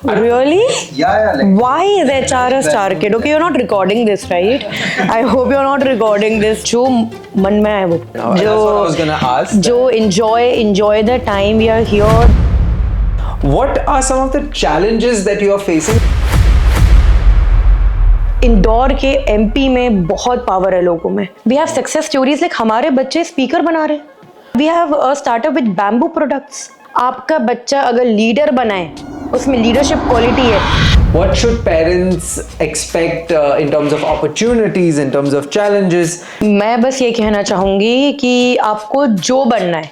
Really? Yeah, like Why is HR a star kid? Okay, you're not recording this, right? I hope you're not recording this. जो मन में है वो that's what I was gonna ask. जो enjoy the time we are here. What are some of the challenges that you are facing? Indore के MP में बहुत power है लोगों में. We have success stories like हमारे बच्चे स्पीकर बना रहे हैं. We have a startup with bamboo products. आपका बच्चा अगर लीडर बनाए उसमें लीडरशिप क्वालिटी है. What should parents expect in terms of opportunities, in terms of challenges? मैं बस ये कहना चाहूँगी कि आपको जो बनना है,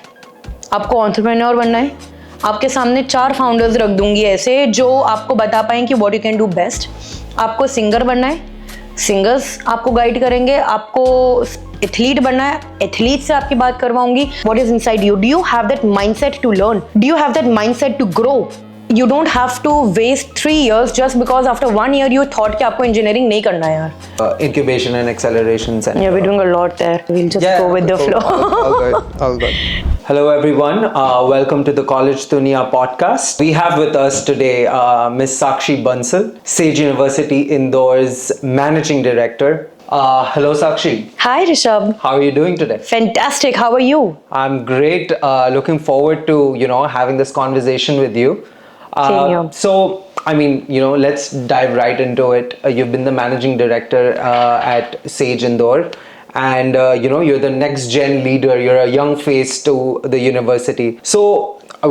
आपको एंटरप्रेन्योर बनना है. आपके सामने 4 फाउंडर्स रख दूंगी ऐसे जो आपको बता पाएं कि what you can do best. आपको सिंगर बनना है, सिंगर्स आपको गाइड करेंगे. आपको एथलीट बनना है, एथलीट से आपकी बात करवाऊंगी. What is inside you? Do you have that mindset to learn? Do you have that mindset to grow? You don't have to waste 3 years just because after 1 year you thought कि आपको engineering नहीं करना है यार. Incubation and acceleration center. Yeah, we're doing a lot there. We'll just go with the flow. All good, all good. Hello everyone, welcome to the College Dunia podcast. We have with us today Ms. Sakshi Bansal, Sage University Indoor's Managing Director. Hello Sakshi. Hi Rishabh. How are you doing today? Fantastic. How are you? I'm great. Looking forward to having this conversation with you. Same here. So, I mean, let's dive right into it. You've been the managing director at Sage Indoor, and you're the next gen leader. You're a young face to the university. So,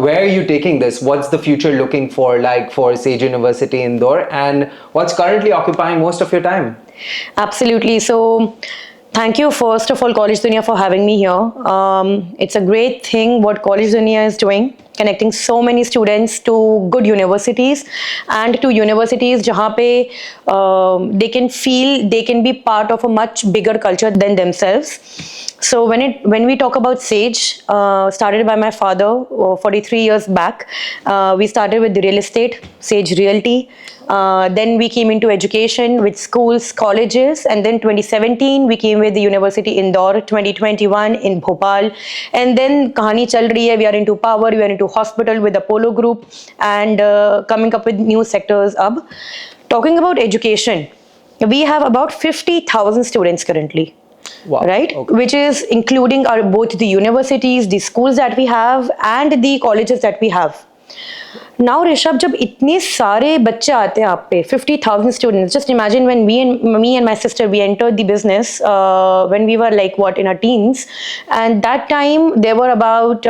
where are you taking this? What's the future looking for, like for Sage University Indoor, and what's currently occupying most of your time? Absolutely. So, thank you first of all, College Dunia, for having me here. It's a great thing what College Dunia is doing, connecting so many students to good universities and to universities जहाँ पे they can feel they can be part of a much bigger culture than themselves. So when we talk about Sage, started by my father 43 years back. We started with real estate, Sage Realty. Then we came into education with schools, colleges, and then 2017 we came with the University Indore, 2021 in Bhopal, and then kahani chal rahi hai. We are into power, we are into hospital with Apollo Group, and coming up with new sectors. Ab talking about education, we have about 50,000 students currently. Wow. Right, okay. Which is including our both the universities, the schools that we have, and the colleges that we have. Now Rishabh, जब इतने सारे बच्चे आते हैं आप पे 50,000 students, just imagine when me and my sister we entered the business when we were like in our teens, and that time there were about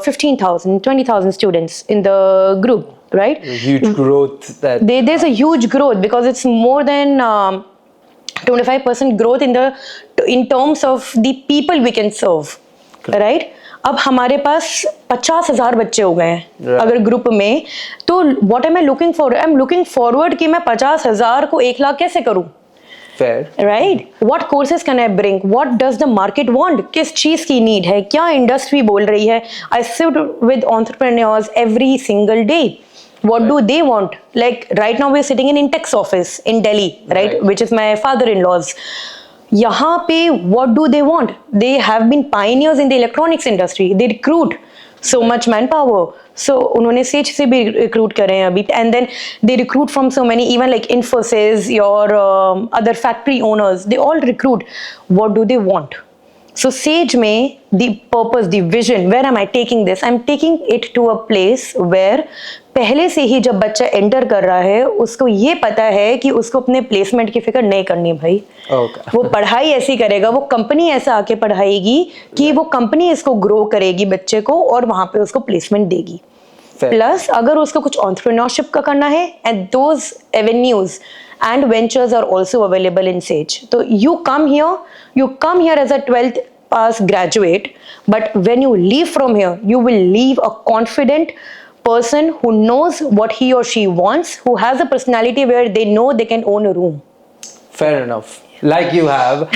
15,000 20,000 students in the group, right? A huge growth that there's a huge growth because it's more than 25% growth in terms of the people we can serve. Correct. Right? अब हमारे पास 50,000 बच्चे हो गए हैं अगर group में. तो what am I looking for? I am looking forward कि मैं 50,000 को 1 लाख कैसे करूं. fair, right? What courses can I bring? What does the market want? किस चीज की नीड है? क्या इंडस्ट्री बोल रही है? I sit with entrepreneurs every single day. What do they want? Like right now we're sitting in Intex office in Delhi, right? Which is my father-in-law's. यहाँ पे what do they want? They have been pioneers in the electronics industry. They recruit so much manpower. So उन्होंने Sage से भी recruit करे हैं अभी, and then they recruit from so many, even like Infosys, your other factory owners. They all recruit. What do they want? So Sage में the purpose, the vision, where am I taking this? I'm taking it to a place where पहले से ही जब बच्चा enter कर रहा है उसको ये पता है कि उसको अपने प्लेसमेंट की फिक्र नहीं करनी भाई. Okay. वो पढ़ाई ऐसी करेगा, वो कंपनी ऐसा आके पढ़ाएगी कि वो कंपनी इसको ग्रो करेगी बच्चे को और वहां पे उसको प्लेसमेंट देगी. प्लस अगर उसको कुछ एंटरप्रेन्योरशिप का करना है, and those avenues and ventures are also available in Sage. So you come here as a 12th pass graduate, but when you leave from here, you will leave a confident person who knows what he or she wants, who has a personality where they know they can own a room. Fair enough. Like you have.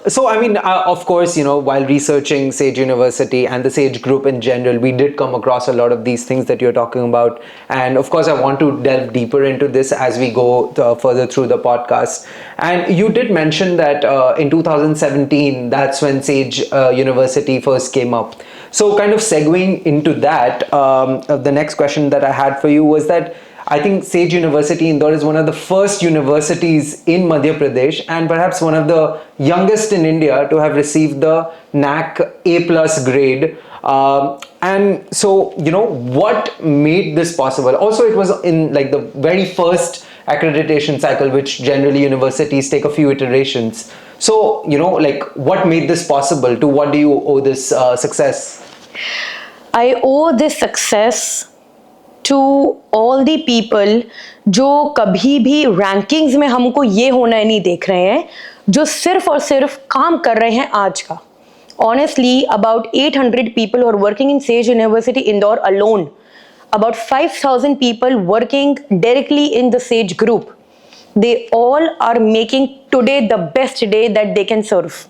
So, I mean, of course, while researching Sage University and the Sage Group in general, we did come across a lot of these things that you're talking about. And of course, I want to delve deeper into this as we go further through the podcast. And you did mention that in 2017, that's when Sage University first came up. So kind of segueing into that, the next question that I had for you was that I think Sage University Indore is one of the first universities in Madhya Pradesh and perhaps one of the youngest in India to have received the NAC A+ grade. And so, what made this possible? Also, it was in like the very first accreditation cycle, which generally universities take a few iterations. So, like what made this possible? To what do you owe this success? I owe this success to all the people जो कभी भी rankings में हमको ये होना नहीं देख रहे हैं, जो सिर्फ और सिर्फ काम कर रहे हैं आज का. Honestly, about 800 people who are working in Sage University Indore alone, about 5,000 people working directly in the Sage group, they all are making today the best day that they can serve.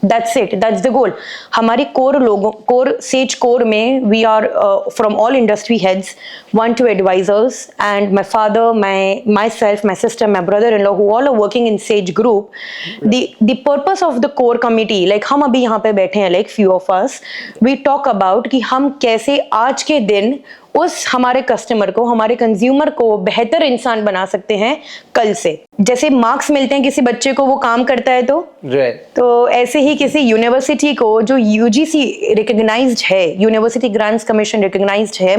That's it. That's the goal. हमारे core Sage core में we are from all industry heads, 1 to advisors, and my father, myself, my sister, my brother-in-law, who all are working in Sage group. The purpose of the core committee, like हम अभी यहाँ पे बैठे हैं, like few of us, we talk about कि हम कैसे आज के दिन उस हमारे कस्टमर को, हमारे कंज्यूमर को बेहतर इंसान बना सकते हैं कल से. जैसे मार्क्स मिलते हैं किसी बच्चे को, वो काम करता है तो ऐसे ही किसी यूनिवर्सिटी को जो यूजीसी रिकॉग्नाइज्ड है, यूनिवर्सिटी ग्रांट्स कमीशन रिकॉग्नाइज्ड है,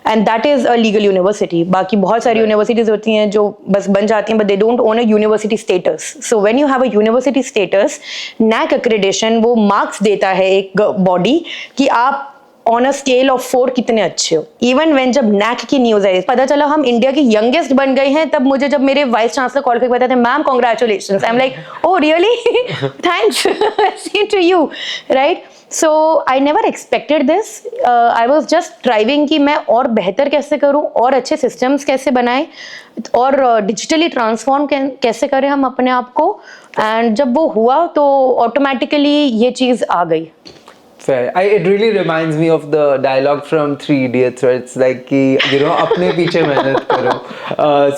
and that is a legal university. बाकी बहुत सारी यूनिवर्सिटीज होती हैं जो बस बन जाती हैं, but they don't own a university status. So when you have a university status, NAAC accreditation वो मार्क्स देता है एक बॉडी कि आप ऑन अ स्केल ऑफ 4 कितने अच्छे हो. इवन व्हेन जब नैक की न्यूज आई, पता चला हम इंडिया के यंगेस्ट बन गए हैं, तब मुझे जब मेरे वाइस चांसलर कॉल करके बताते, ma'am congratulations, I am like, oh really, thanks, same to you, right. So I never expected this. I was just driving कि मैं और बेहतर कैसे करूँ, और अच्छे सिस्टम्स कैसे बनाएं, और डिजिटली ट्रांसफॉर्म कैसे करें हम अपने आप को. एंड जब वो हुआ तो ऑटोमेटिकली ये चीज़ आ गई. Fair. It really reminds me of the dialogue from Three Idiots, where it's like कि अपने पीछे मेहनत करो,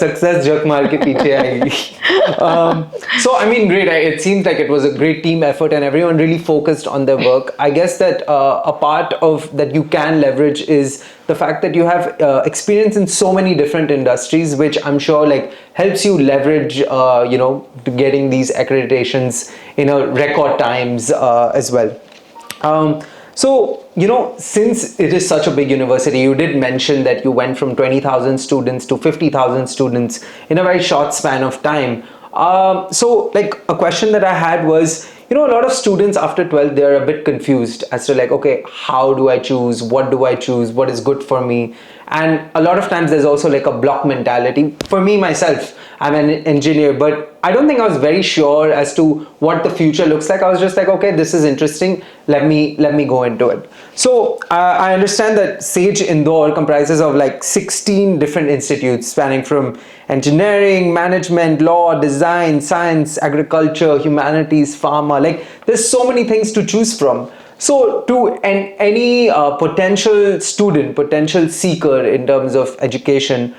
success जक मार के पीछे आएगी. So I mean, great. It seems like it was a great team effort, and everyone really focused on their work. I guess that a part of that you can leverage is the fact that you have experience in so many different industries, which I'm sure like helps you leverage, to getting these accreditations in a record times as well. So, since it is such a big university, you did mention that you went from 20,000 students to 50,000 students in a very short span of time. So, like, a question that I had was, a lot of students after 12th, they're a bit confused as to like, okay, how do I choose? What do I choose? What is good for me? And a lot of times there's also like a block mentality. For me, myself, I'm an engineer, but I don't think I was very sure as to what the future looks like. I was just like, okay, this is interesting. Let me go into it. So I understand that Sage Indore comprises of like 16 different institutes spanning from engineering, management, law, design, science, agriculture, humanities, pharma. Like there's so many things to choose from. So to any potential student, potential seeker in terms of education,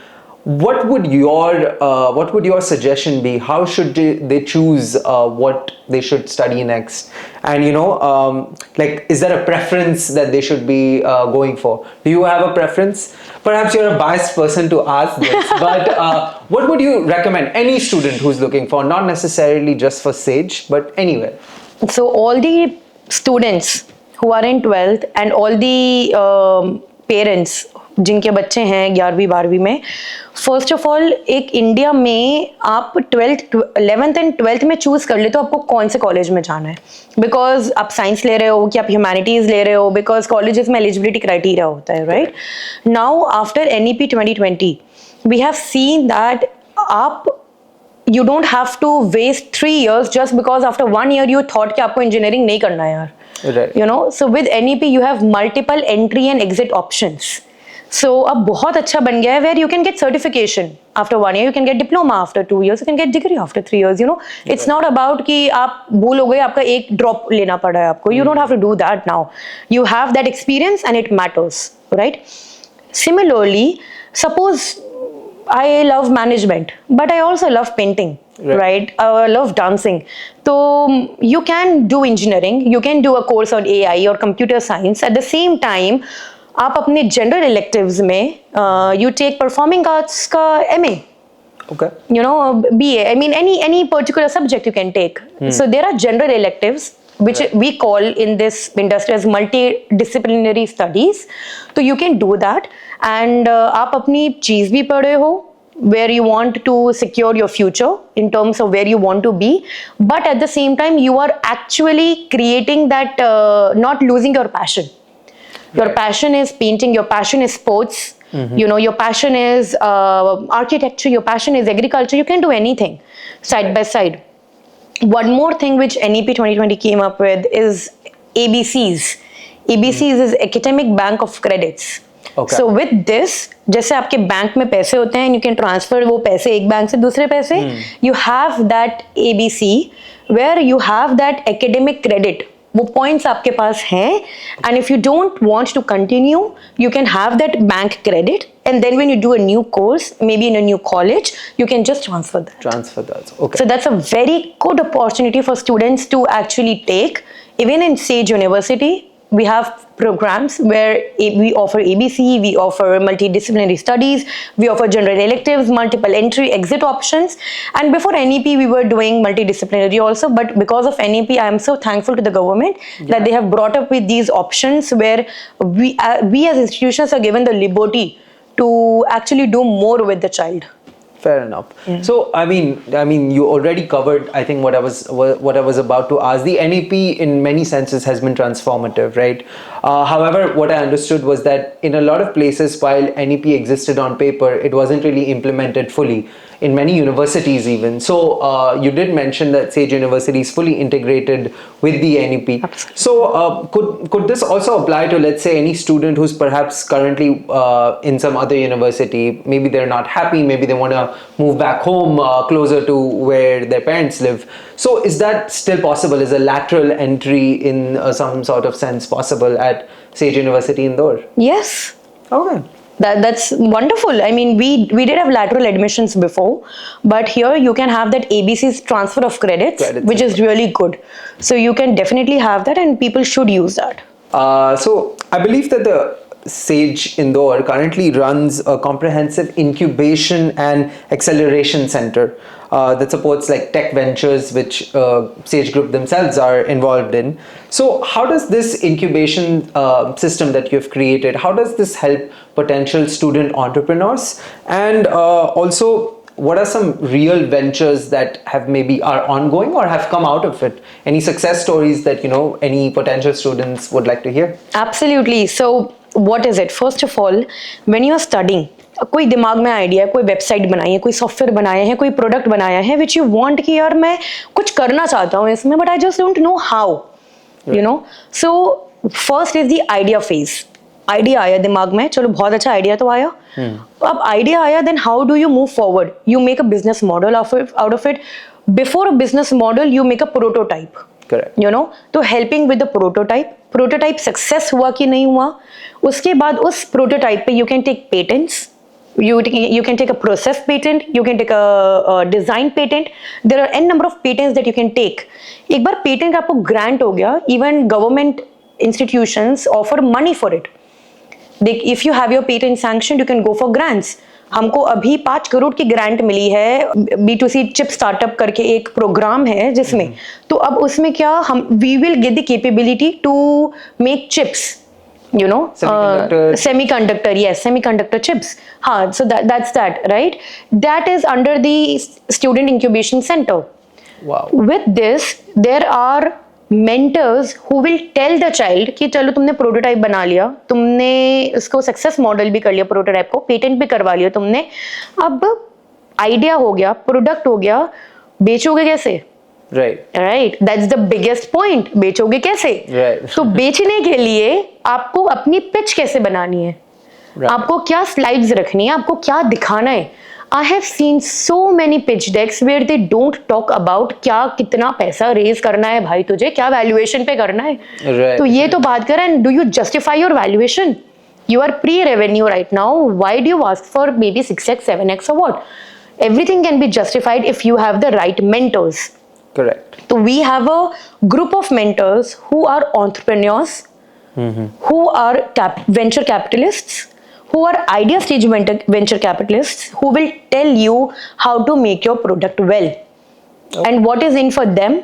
what would your suggestion be? How should they choose what they should study next? And like, is there a preference that they should be going for? Do you have a preference? Perhaps you're a biased person to ask this, but what would you recommend any student who's looking for, not necessarily just for Sage, but anywhere? So all the students who are in 12th and all the parents जिनके बच्चे हैं 11वीं 12वीं में, first of all एक India में आप 11th and 12th में चूज कर ले तो आपको कौन से कॉलेज में जाना है. बिकॉज आप साइंस ले रहे हो कि आप ह्यूमैनिटीज ले रहे हो, बिकॉज कॉलेजेस में एलिजिबिलिटी क्राइटेरिया होता है, right. Now after NEP 2020 we have seen that आप you don't have to waste 3 years just because after 1 year you thought कि आपको engineering नहीं करना है यार. Right. So with NEP you have multiple entry and exit options. So अब बहुत अच्छा बन गया है where you can get certification after 1 year, you can get diploma after 2 years, you can get degree after 3 years. It's not about कि आप भूल हो गए, आपका एक drop लेना पड़ा है आपको. You don't have to do that now. You have that experience and it matters, right? Similarly, suppose I love management, but I also love painting, right? I love dancing. So you can do engineering, you can do a course on AI or computer science. At the same time, आप अपने general electives में you take performing arts का MA. Okay. You know, BA. I mean, any particular subject you can take. So there are general electives which we call in this industry as multidisciplinary studies. So you can do that, and आप अपनी चीज भी पढ़े हो where you want to secure your future in terms of where you want to be, but at the same time you are actually creating that, not losing your passion. Your passion is painting, your passion is sports, you know, your passion is architecture, your passion is agriculture. You can do anything side by side. One more thing which NEP 2020 came up with is ABCs. ABCs is Academic Bank of Credits. Okay. So with this, जैसे आपके bank में पैसे होते हैं, you can transfer वो पैसे एक bank से दूसरे पैसे, you have that ABC where you have that academic credit. वो points आपके पास हैं, and if you don't want to continue, you can have that bank credit, and then when you do a new course, maybe in a new college, you can just transfer that. Transfer that. Okay. So that's a very good opportunity for students to actually take. Even in Sage University, we have programs where we offer ABC, we offer multidisciplinary studies, we offer general electives, multiple entry exit options. And before NEP, we were doing multidisciplinary also, but because of NEP, I am so thankful to the government that they have brought up with these options where we as institutions are given the liberty to actually do more with the child. Fair enough. Yeah. So I mean, you already covered, I think, what I was about to ask. The NEP, in many senses, has been transformative, right? However, what I understood was that in a lot of places, while NEP existed on paper, it wasn't really implemented fully in many universities, even. So you did mention that Sage University is fully integrated with the NEP. Absolutely. So could this also apply to, let's say, any student who's perhaps currently in some other university? Maybe they're not happy. Maybe they want to move back home closer to where their parents live. So is that still possible? Is a lateral entry in some sort of sense possible at Sage University Indore? Yes. Okay. That's wonderful. I mean, we did have lateral admissions before, but here you can have that ABC's transfer of credits which is really good. So you can definitely have that, and people should use that. So I believe that the Sage Indore currently runs a comprehensive incubation and acceleration center that supports like tech ventures, which Sage Group themselves are involved in. So how does this incubation system that you've created, how does this help potential student entrepreneurs? And also, what are some real ventures that have maybe are ongoing or have come out of it? Any success stories that, you know, any potential students would like to hear? Absolutely. So what is it? First of all, when you are studying, कोई दिमाग में idea है, कोई website बनाई है, कोई software बनाया है, कोई प्रोडक्ट बनाया है, विच यू वांट कि यार मैं कुछ करना चाहता हूँ इसमें, but I just don't know how, you know. So first is the idea phase. Idea आया दिमाग में, चलो बहुत अच्छा आइडिया तो आया. अब आइडिया आया, then how do you move forward? You make a business model out of it. Before a business model you make a prototype. Correct. You know, तो helping with the prototype success हुआ कि नहीं हुआ, उसके बाद उस prototype पे you can take patents, you can take a process patent, you can take a design patent. There are n number of patents that you can take. एक बार patent आपको ग्रांट हो गया, even government institutions offer money for it. If you have your patent sanctioned, you can go for grants. हमको अभी 5 करोड़ की grant मिली है, B2C chip startup करके एक प्रोग्राम है जिसमें, तो अब उसमें क्या हम we will get the capability to make chips, you know, semiconductor, yes, semiconductor chips. So that's that, right? That is under the student incubation center. Wow. With this, there are mentors who will tell the child कि चलो तुमने prototype बना लिया, तुमने इसको success model भी कर लिया, प्रोटोटाइप को पेटेंट भी करवा लिया तुमने, अब आइडिया हो गया, प्रोडक्ट हो गया, बेचोगे कैसे? Right. That's the biggest point. बेचोगे कैसे? Right. तो बेचने के लिए आपको अपनी पिच कैसे बनानी है? Right. आपको क्या स्लाइड्स रखनी है? आपको क्या दिखाना है? I have seen so many pitch decks where they don't talk about क्या कितना पैसा रेज करना है भाई तुझे, क्या वैल्यूएशन पे करना है. Right. तो ये तो बात कर, and do you justify your valuation? You are pre-revenue right now. Why do you ask for maybe 6x, 7x or what? Everything can be justified if you have the right mentors. Correct. So we have a group of mentors who are entrepreneurs, who are venture capitalists, who are idea stage venture capitalists, who will tell you how to make your product well. And what is in for them?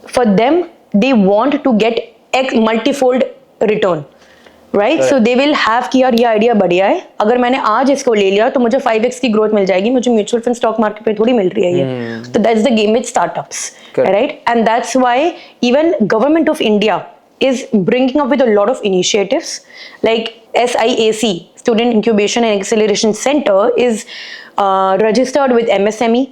For them, they want to get X multifold return. Right so they will have कि यार ये idea बढ़िया है, अगर मैंने आज इसको ले लिया तो मुझे 5x की ग्रोथ मिल जाएगी, मुझे म्यूचुअल फंड स्टॉक मार्केट में थोड़ी मिल रही है ये. तो that's the game with startups, right? And that's why even government of India is bringing up with a lot of initiatives like SIAC, Student Incubation and Acceleration Center, is registered with MSME,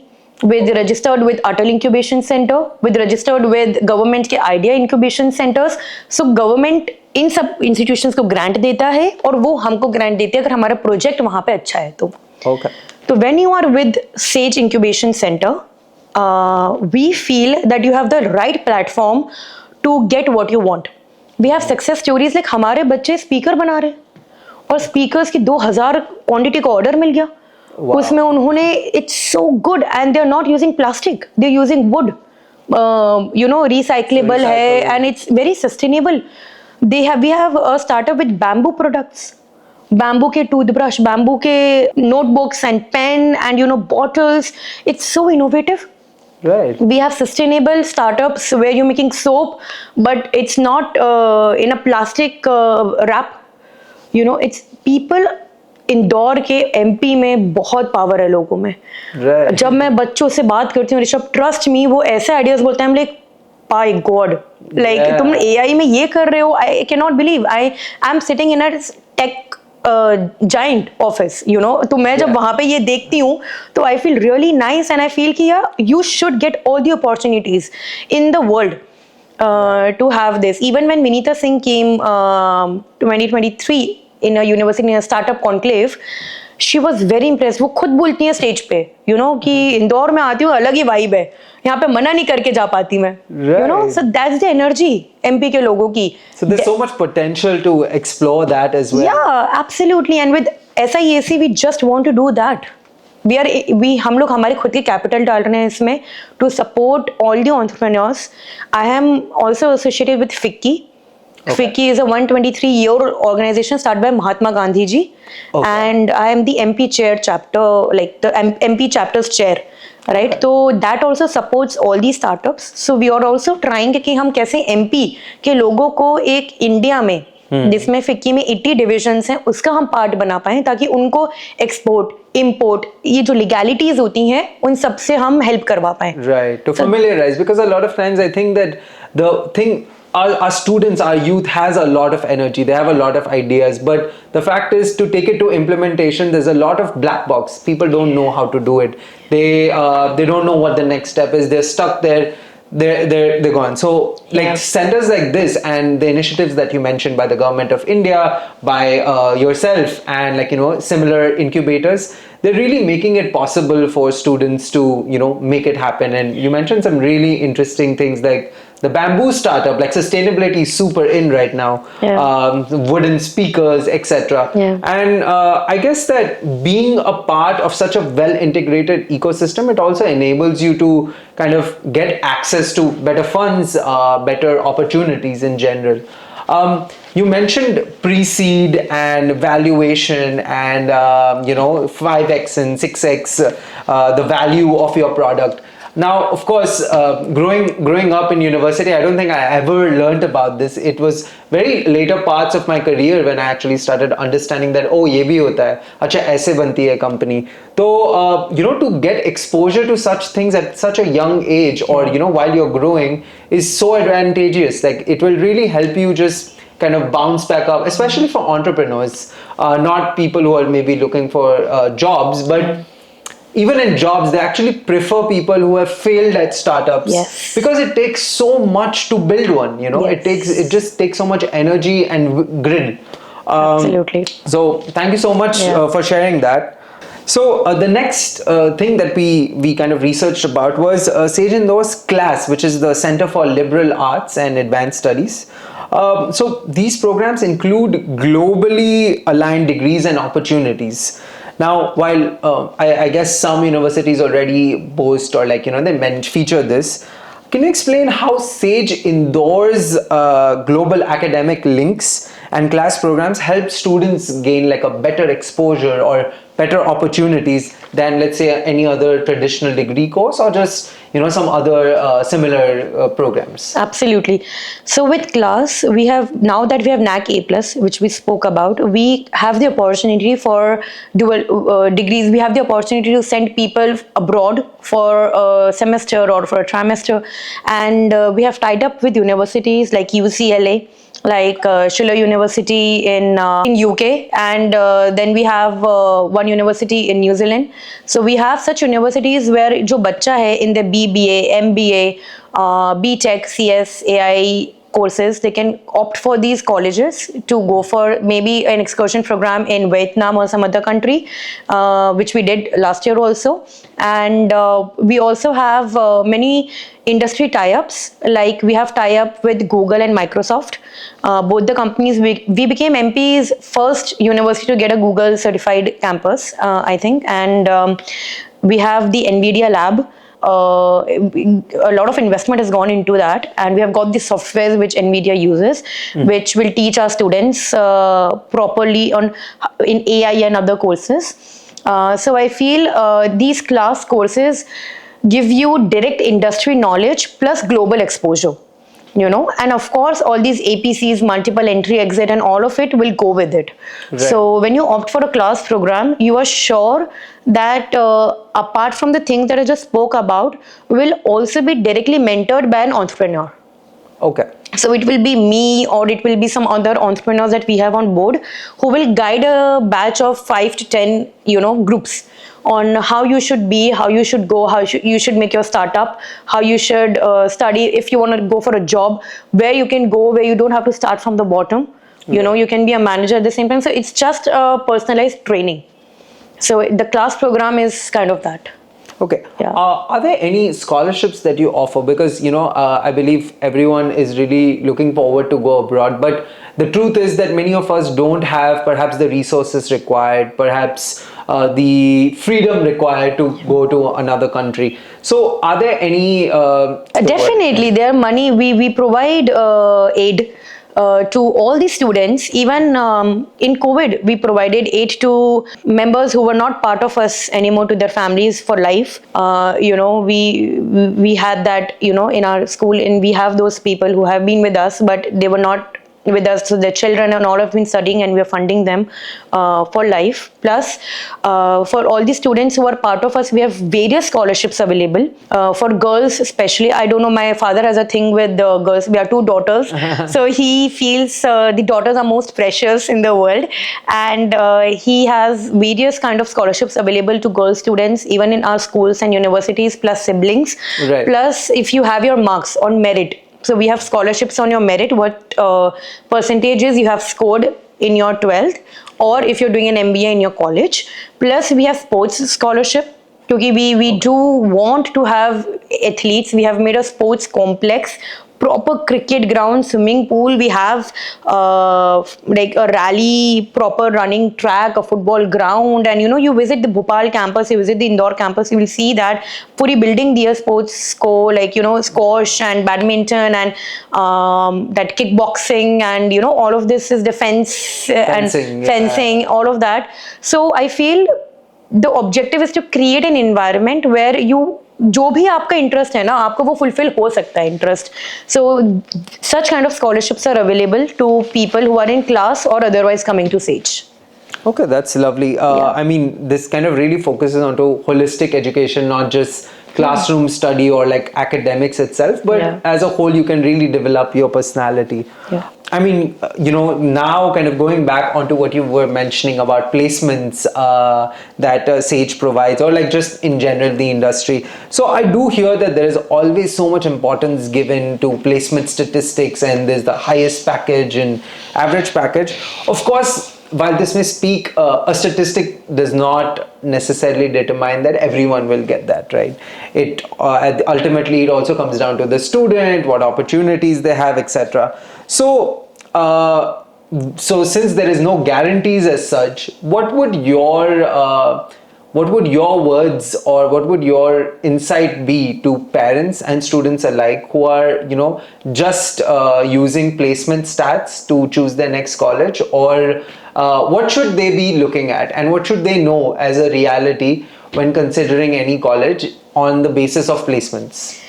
with registered with Atal Incubation Center, with registered with government के Idea Incubation Centers. So government इन सब institutions को grant देता है और वो हमको grant देते हैं अगर हमारा project वहाँ पे अच्छा है तो. Okay. तो when you are with Sage Incubation Center, we feel that you have the right platform to get what you want. We have success stories like हमारे बच्चे स्पीकर बना रहे और स्पीकर्स की 2000 क्वांटिटी का ऑर्डर मिल गया. उसमें उन्होंने it's so good and they are not using plastic, they are using wood, you know recyclable है and it's very sustainable. We have a startup with bamboo products, bamboo के toothbrush, bamboo के notebooks and pen and you know bottles. It's so innovative. Right. We have sustainable startups where you're making soap, but it's not in a plastic wrap. You know, it's people. Indore के MP में बहुत power है लोगों में. Right. जब मैं बच्चों से बात करती हूँ ऋषभ, ट्रस्ट मी, वो ऐसे आइडियाज बोलते हैं, हम लाइक बाय गॉड, लाइक तुम एआई में ये कर रहे हो, I can not believe. I am sitting in a tech giant office, you know. तो मैं जब वहाँ पे ये देखती हूँ तो I feel really nice and I feel कि यार you should get all the opportunities in the world to have this. Even when Vinita Singh came 2023 in a university in a startup conclave, she was very impressed. वो खुद बोलती है stage पे, you know, कि इंदौर में आती हूँ अलग ही वाइब है, यहाँ पे मना नहीं करके जा पाती मैं, you know. So that's the energy MP के लोगों की. So there's so much potential to explore that as well. Yeah, absolutely. And with SIAC, we just want to do that. हम लोग हमारे खुद के कैपिटल डाल रहे हैं इसमें to support all the entrepreneurs. I am also associated with FICCI. Okay. FICCI is a 123-year organization started by Mahatma Gandhi ji. Okay. And I am the MP chair chapter, like the MP chapter's chair. Right, so that also supports all these startups. So we are also trying कि हम कैसे MP के लोगों को एक India में जिसमें FICCI में 80 डिविजन्स हैं उसका हम पार्ट बना पाएं, ताकि उनको एक्सपोर्ट, इंपोर्ट, ये जो लीगैलिटीज होती हैं उन सब से हम हेल्प करवा पाएं. Right, to familiarize, because a lot of times I think that the thing, our students, our youth has a lot of energy, they have a lot of ideas, but the fact is to take it to implementation, there's a lot of black box. People don't know how to do it. They don't know what the next step is. They're stuck there. They're gone. So like centers like this and the initiatives that you mentioned by the government of India, by yourself, and like, you know, similar incubators, they're really making it possible for students to, you know, make it happen. And you mentioned some really interesting things like the bamboo startup, like sustainability is super in right now. Wooden speakers, etc. And I guess that being a part of such a well integrated ecosystem, it also enables you to kind of get access to better funds, better opportunities in general. You mentioned pre-seed and valuation and you know, 5x and 6x the value of your product. Now, of course, growing up in university, I don't think I ever learned about this. It was very later parts of my career when I actually started understanding that, oh, ये भी होता है, अच्छा ऐसे बनती है company. So, you know, to get exposure to such things at such a young age, or, you know, while you're growing, is so advantageous. Like, it will really help you just kind of bounce back up, especially for entrepreneurs, not people who are maybe looking for jobs, but even in jobs, they actually prefer people who have failed at startups. Yes. Because it takes so much to build one, you know. Yes. It just takes so much energy and grit. Absolutely. So thank you so much for sharing that. So the next thing that we kind of researched about was Sage Indoor's CLAS, which is the Center for Liberal Arts and Advanced Studies. So these programs include globally aligned degrees and opportunities. Now, while I guess some universities already boast or they feature this, can you explain how SAGE Indoor's global academic links and class programs help students gain like a better exposure or better opportunities than, let's say, any other traditional degree course or just some other similar programs? Absolutely. So with class, we have, now that we have NAC A plus, which we spoke about, we have the opportunity for dual degrees. We have the opportunity to send people abroad for a semester or for a trimester, and we have tied up with universities like UCLA, like Schiller University in UK, and then we have one university in New Zealand. So we have such universities where जो बच्चा है in the BBA, MBA, BTech, CS, AI courses, they can opt for these colleges to go for maybe an excursion program in Vietnam or some other country, which we did last year also. And we also have many industry tie-ups, like we have tie-up with Google and Microsoft. Both the companies, we became MP's first university to get a Google certified campus, I think. And we have the NVIDIA lab. A lot of investment has gone into that, and we have got the software which NVIDIA uses, which will teach our students properly in AI and other courses. So I feel these class courses give you direct industry knowledge plus global exposure. And of course all these APCs, multiple entry exit, and all of it will go with it. Right. So when you opt for a class program, you are sure that apart from the things that I just spoke about, will also be directly mentored by an entrepreneur. Okay. So it will be me, or it will be some other entrepreneurs that we have on board who will guide a batch of 5 to 10 groups on how you should be, how you should go, how you should make your startup, how you should study if you want to go for a job, where you can go, where you don't have to start from the bottom. You can be a manager at the same time. So it's just a personalized training. So the class program is kind of that. Okay. Yeah. Are there any scholarships that you offer? Because, I believe everyone is really looking forward to go abroad. But the truth is that many of us don't have perhaps the resources required, perhaps the freedom required to go to another country. So are there any... Definitely, there are money. We provide aid to all the students. Even in COVID, we provided aid to members who were not part of us anymore, to their families for life. We had that, in our school, and we have those people who have been with us, but they were not with us. So their children and all have been studying, and we are funding them for life. Plus, for all the students who are part of us, we have various scholarships available. For girls especially, I don't know, my father has a thing with the girls. We have 2 daughters. So he feels the daughters are most precious in the world. And he has various kind of scholarships available to girl students, even in our schools and universities, plus siblings. Right. Plus, if you have your marks on merit, so we have scholarships on your merit, what percentages you have scored in your 12th, or if you're doing an MBA in your college. Plus we have sports scholarship, because we do want to have athletes. We have made a sports complex, proper cricket ground, swimming pool. We have like a rally, proper running track, a football ground. And you visit the Bhopal campus, you visit the Indore campus, you will see that puri building there sports ko, like squash and badminton and that kickboxing, and all of this is defense and fencing, all of that. So I feel the objective is to create an environment where you, जो भी आपका interest है ना, आपको वो fulfil हो सकता है interest. So such kind of scholarships are available to people who are in class or otherwise coming to SAGE. Okay, that's lovely. I mean, this kind of really focuses onto holistic education, not just classroom study or like academics itself, but as a whole, you can really develop your personality. Yeah. I mean, now kind of going back onto what you were mentioning about placements that SAGE provides, or like just in general the industry. So I do hear that there is always so much importance given to placement statistics, and there's the highest package and average package. Of course, while this may speak, a statistic does not necessarily determine that everyone will get that, right? It ultimately it also comes down to the student, what opportunities they have, etc. So so since there is no guarantees as such, what would your words or what would your insight be to parents and students alike who are, you know, just using placement stats to choose their next college, or what should they be looking at and what should they know as a reality when considering any college on the basis of placements?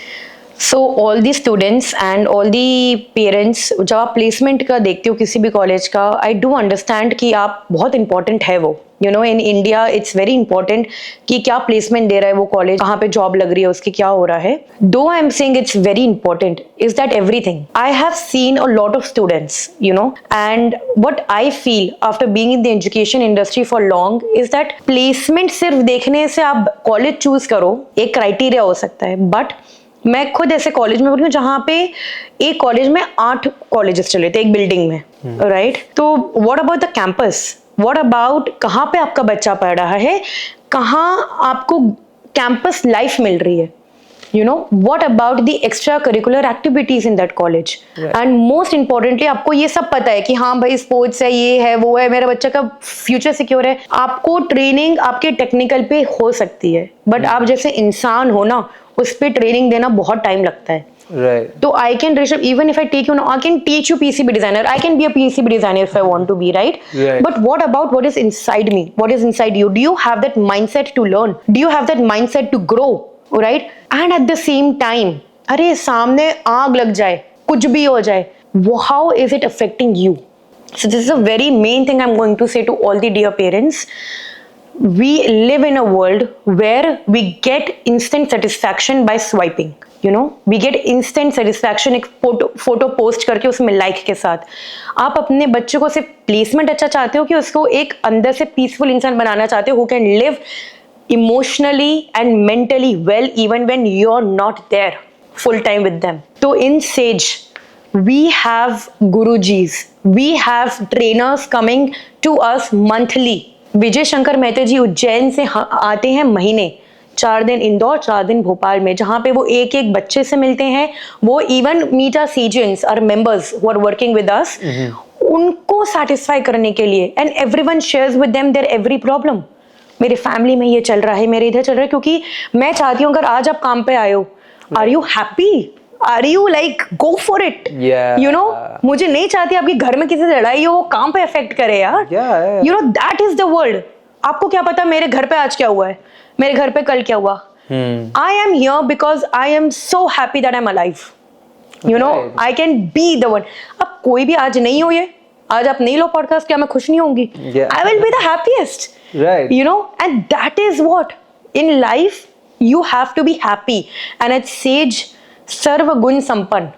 So all the students and all the parents, जब आप placement का देखते हो किसी भी college का, I do understand कि आप बहुत इंपॉर्टेंट है वो, you know, in India it's very important कि क्या प्लेसमेंट दे रहा है वो कॉलेज, कहाँ पे जॉब लग रही है उसकी, क्या हो रहा है. दो I am saying it's very important is that everything. I have seen a lot of students, you know, and what I feel after being in the education industry for long is that placement सिर्फ देखने से आप college choose करो एक criteria हो सकता है, but मैं खुद ऐसे कॉलेज में पढ़ी हूँ जहाँ पे एक कॉलेज में 8 कॉलेजेस चले थे एक बिल्डिंग में, राइट? तो what about the campus, what about कहाँ पे आपका बच्चा पढ़ रहा है, कहाँ आपको कैंपस लाइफ मिल रही है, you know, what about the extracurricular activities in that college, and most importantly आपको ये सब पता है कि हाँ भाई स्पोर्ट्स है, ये है, वो है, मेरा बच्चा का फ्यूचर सिक्योर है. आपको ट्रेनिंग आपके टेक्निकल पे हो सकती है, बट आप जैसे इंसान हो ना, उस पे ट्रेनिंग देना बहुत टाइम लगता है. Right. So I can, Rishabh, even if I take you now, I can teach you PCB designer. I can be a PCB designer if I want to be, right? Right. But what about what is inside me? What is inside you? Do you have that mindset to learn? Do you have that mindset to grow? Right? And at the same time, अरे सामने आग लग जाए, कुछ भी हो जाए, how is it affecting you? So this is a very main thing I'm going to say to all the dear parents. We live in a world where we get instant satisfaction by swiping. You know, we get instant satisfaction एक photo post करके उसमें like के साथ. आप अपने बच्चे को सिर्फ प्लेसमेंट अच्छा चाहते हो कि उसको एक अंदर से पीसफुल इंसान बनाना चाहते हो who can live emotionally and mentally well even when you're not there full time with them. So in Sage, we have Gurujis, we have trainers coming to us monthly. Vijay Shankar Mehta जी उज्जैन से आते हैं महीने, 4 दिन इंदौर, 4 दिन भोपाल में, जहाँ पे वो एक एक बच्चे से मिलते हैं. वो even meet our sergeants, our members who are working with us, उनको सेटिस्फाई करने के लिए, and everyone shares with them their every problem. मेरे फैमिली में ये चल रहा है, मेरे इधर चल रहा है, क्योंकि मैं चाहती हूँ अगर आज आप काम पे आए हो, are you happy, are you like go for it, you know. मुझे नहीं चाहती आपके घर में किसी से लड़ाई हो, वो काम पे अफेक्ट करे यार, you know. That is the world. आपको क्या पता मेरे घर पे आज क्या हुआ है, मेरे घर पे कल क्या हुआ. I am here because I am so happy that I am alive, you know. I can be the one. अब कोई भी आज नहीं हो, ये आज आप नहीं लो पॉडकास्ट, क्या मैं खुश नहीं होंगी? I will be the happiest, you know. And that is what in life you have to be happy. And at Sage सर्व गुण संपन्न,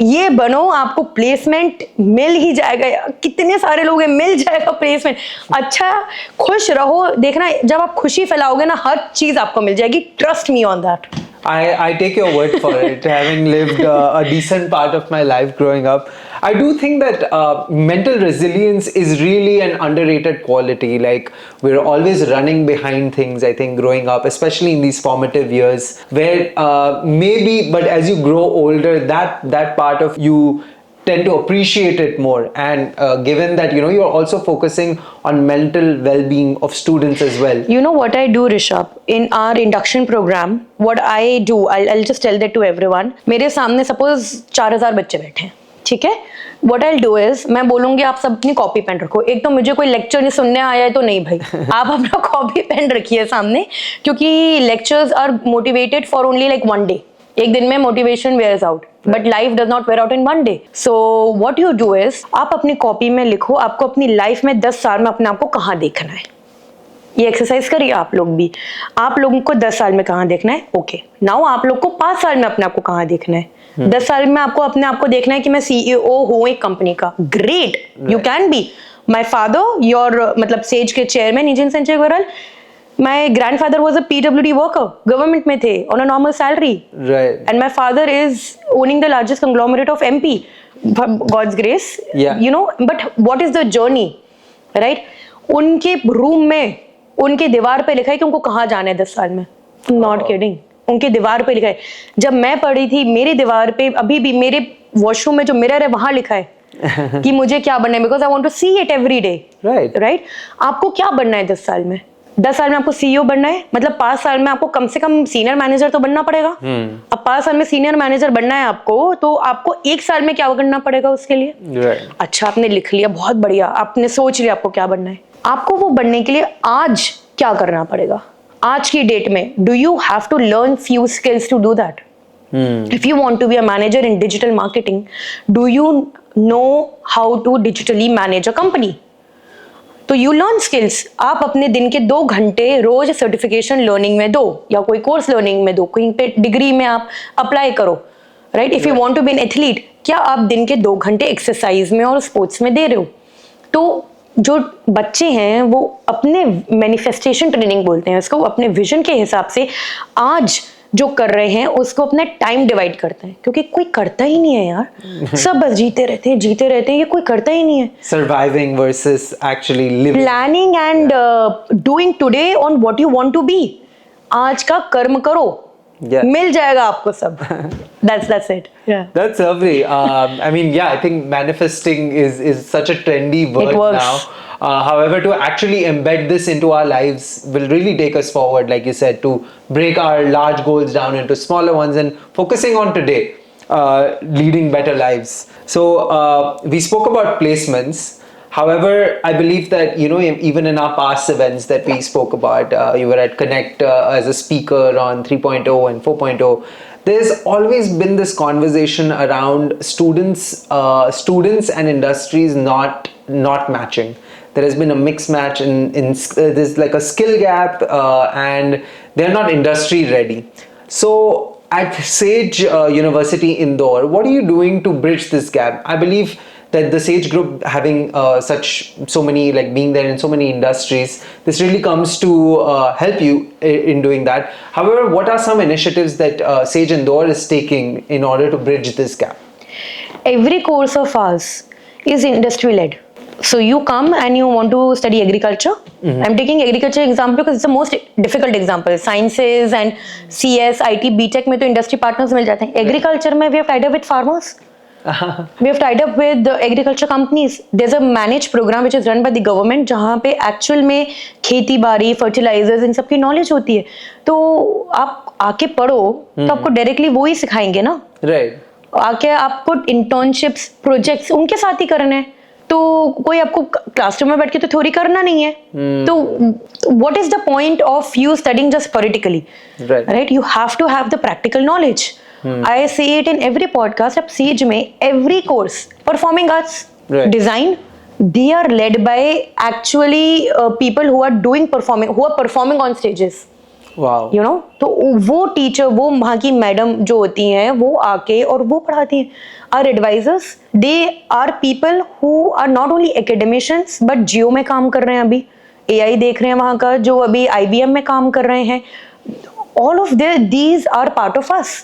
ये बनो, आपको प्लेसमेंट मिल ही जाएगा. कितने सारे लोग हैं, मिल जाएगा प्लेसमेंट. अच्छा खुश रहो, देखना जब आप खुशी फैलाओगे ना, हर चीज आपको मिल जाएगी. Trust me on that. I take your word for it. Having lived a decent part of my life growing up, I do think that mental resilience is really an underrated quality. Like, we're always running behind things, I think, growing up, especially in these formative years, where maybe, but as you grow older, that part of you tend to appreciate it more. And given that, you know, you're also focusing on mental well-being of students as well. You know what I do, Rishabh? In our induction program, what I do, I'll just tell that to everyone. मेरे सामने suppose 4000 बच्चे बैठे हैं, ठीक है? What I'll do is, मैं बोलूँगी आप सब अपनी कॉपी पेन रखो. एक तो मुझे कोई लेक्चर नहीं सुनने आया है तो नहीं भाई, आप अपना कॉपी पेन रखिए सामने, क्योंकि lectures are motivated for only like 1 day. एक दिन में motivation wears out, but life does not wear out in 1 day. So what you do is, आप अपनी कॉपी में लिखो आपको अपनी लाइफ में 10 साल में अपने आप को कहाँ देखना है. ये एक्सरसाइज करिए आप लोग भी. आप लोगों को 10 साल में कहाँ देखना है, ओके. नाउ आप लोग को 5 साल में अपने आप को कहाँ देखना है. 10 साल में आपको अपने आप को देखना है कि मैं CEO हूँ एक कंपनी का. Great, you can be. My father, your मतलब सेज के chairman Nitin Sanjay Goyal. My grandfather was a PWD worker, government में थे, on a normal salary. Right. And my father is owning the largest conglomerate of MP. God's grace. Yeah. You know, but what is the journey? Right? उनके room में उनके दीवार पे लिखा है कि उनको कहाँ जाना है 10 साल में. Not kidding. उनके दीवार पे लिखा है. जब मैं पढ़ी थी मेरी दीवार पे अभी भी मेरे वॉशरूम में जो मिरर है वहां लिखा है कि मुझे क्या बनना है, because I want to see it every day. Right. आपको क्या बनना है 10 साल में? 10 साल में आपको सीईओ बनना है, मतलब 5 साल में आपको कम से कम सीनियर मैनेजर तो बनना पड़ेगा. अब 5 साल में सीनियर मैनेजर बनना है आपको, तो आपको 1 साल में क्या करना पड़ेगा उसके लिए? अच्छा, आपने लिख लिया, बहुत बढ़िया, आपने सोच लिया आपको क्या बनना है. आपको वो बनने के लिए आज क्या करना पड़ेगा? आज की डेट में do you have to learn few skills to do that? If you want to be a manager in digital marketing, do you know how to digitally manage a company? तो you learn skills. आप अपने दिन के 2 घंटे रोज certification learning में दो, या कोई कोर्स लर्निंग में दो, कोई पे डिग्री में आप अप्लाई करो. Right? If you want to be an athlete, क्या आप दिन के 2 घंटे एक्सरसाइज में और स्पोर्ट्स में दे रहे हो? तो जो बच्चे हैं वो अपने मैनिफेस्टेशन ट्रेनिंग बोलते हैं उसको, अपने विजन के हिसाब से आज जो कर रहे हैं उसको अपना टाइम डिवाइड करते हैं, क्योंकि कोई करता ही नहीं है यार. सब बस जीते रहते हैं, ये कोई करता ही नहीं है. Surviving versus actually living. Planning and doing today on what you want to be. आज का कर्म करो, मिल जाएगा आपको सब. That's it. Yeah. That's lovely. I mean, yeah, I think manifesting is such a trendy word It works. now. However, to actually embed this into our lives will really take us forward, like you said, to break our large goals down into smaller ones and focusing on today, leading better lives. So we spoke about placements. However, I believe that, you know, even in our past events that we spoke about, you were at Connect as a speaker on 3.0 and 4.0. There's always been this conversation around students and industries not matching. There has been a mixed match in there's like a skill gap, and they're not industry ready. So at Sage University Indore, what are you doing to bridge this gap? I believe that the Sage Group having so many, like being there in so many industries, this really comes to help you in doing that. However, what are some initiatives that Sage Indore is taking in order to bridge this gap? Every course of ours is industry led. So you come and you want to study agriculture. I'm taking agriculture example because it's the most difficult example. Sciences and CS, IT, BTech में तो industry partners मिल जाते हैं. Agriculture में we have tied up with farmers. We have tied up with the agriculture companies. There's a managed program which is run by the government जहाँ पे actual में खेती बाड़ी, fertilizers इन सब की knowledge होती है. तो आप आके पढ़ो तो आपको directly वो ही सिखाएंगे ना. Right. आके आपको internships, projects उनके साथ ही करने हैं. तो कोई आपको क्लासरूम में बैठ के तो थोड़ी करना नहीं है. तो what is the point of you studying just politically? Right? You have to have the practical knowledge. I say it in every podcast. अब सीज में every course, performing arts, design, they are led by actually people who are performing on stages. Wow. You know, तो वो teacher, वो वहाँ की madam जो होती हैं वो आके और वो पढ़ाती हैं. Our advisors, they are people who are not only academicians but जियो में काम कर रहे हैं, अभी AI देख रहे हैं वहाँ का, जो अभी IBM में काम कर रहे हैं. All of these are part of us.